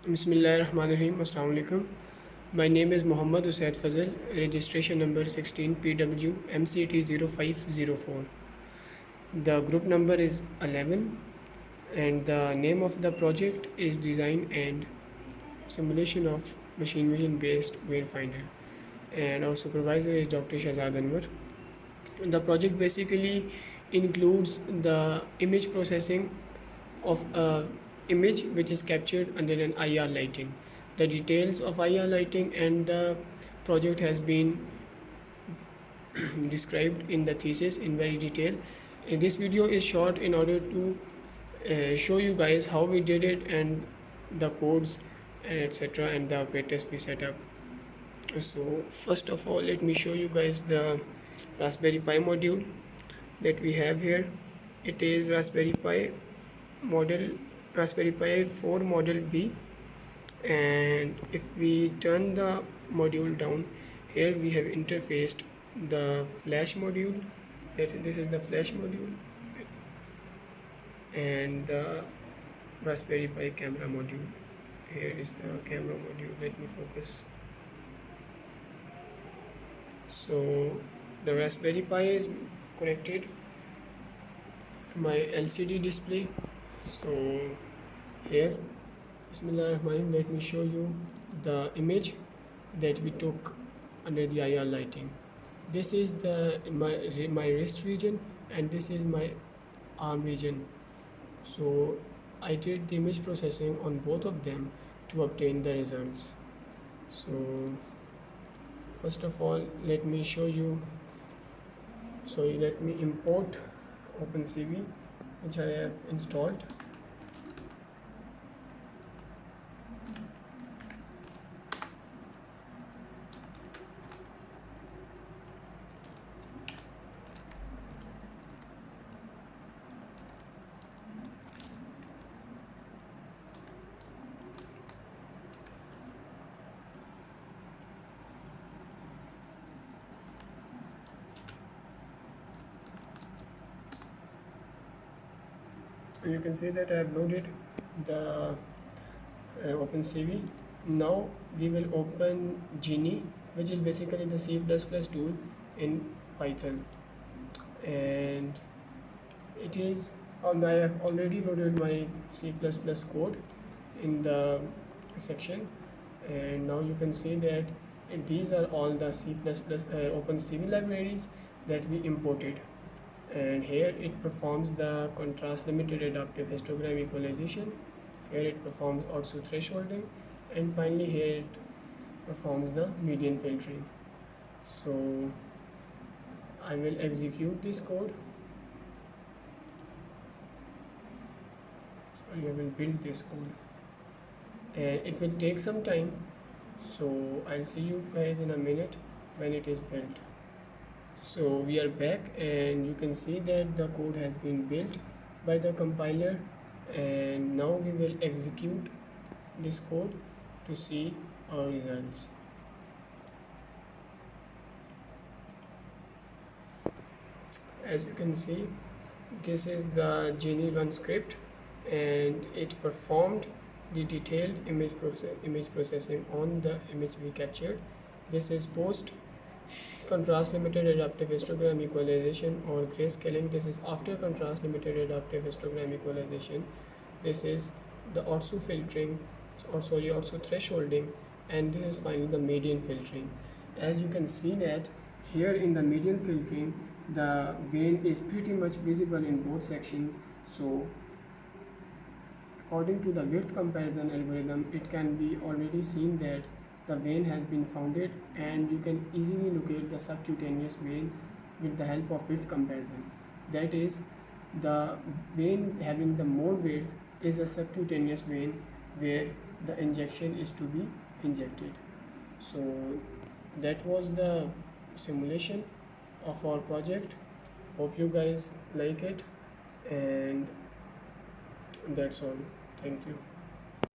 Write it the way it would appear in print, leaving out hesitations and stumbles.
Bismillahirrahmanirrahim. Assalamu alaikum. My name is Muhammad Usaid Fazal, registration number 16 PW MCT 0504. The group number is 11 and the name of the project is Design and Simulation of Machine Vision Based Wayfinder, and our supervisor is Dr. Shahzad Anwar. The project basically includes the image processing of a image which is captured under an IR lighting. The details of IR lighting and the project has been described in the thesis in very detail. This video is short in order to show you guys how we did it and the codes and etc and the operators we set up. So first of all, let me show you guys the Raspberry Pi module that we have here. It is Raspberry Pi model Raspberry Pi 4 model B, and if we turn the module down, here we have interfaced the flash module. This is the flash module and the Raspberry Pi camera module. Here is the camera module. Let me focus. So the Raspberry Pi is connected to my LCD display. So here, Bismillahirrahmanirrahim, let me show you the image that we took under the IR lighting. This is my wrist region and this is my arm region. So I did the image processing on both of them to obtain the results. So first of all, let me show you. So let me import OpenCV, which I have installed. You can see that I have loaded the OpenCV. Now we will open Genie, which is basically the C++ tool in Python, and it is I have already loaded my C++ code in the section, and now you can see that these are all the C++ OpenCV libraries that we imported. And here it performs the contrast limited adaptive histogram equalization, here it performs also thresholding, and finally here it performs the median filtering. So I will execute this code. So I will build this code and it will take some time, so I'll see you guys in a minute when it is built. So we are back and you can see that the code has been built by the compiler, and now we will execute this code to see our results. As you can see, this is the Genie run script and it performed the detailed image processing on the image we captured. This is post contrast limited adaptive histogram equalization or grayscaling. This is after contrast limited adaptive histogram equalization. This is the also filtering, also thresholding, and this is finally the median filtering. As you can see that here in the median filtering, the vein is pretty much visible in both sections. So according to the width comparison algorithm, it can be already seen that the vein has been founded, and you can easily locate the subcutaneous vein with the help of width comparison. That is, the vein having the more width is a subcutaneous vein where the injection is to be injected. So that was the simulation of our project. Hope you guys like it, and that's all. Thank you.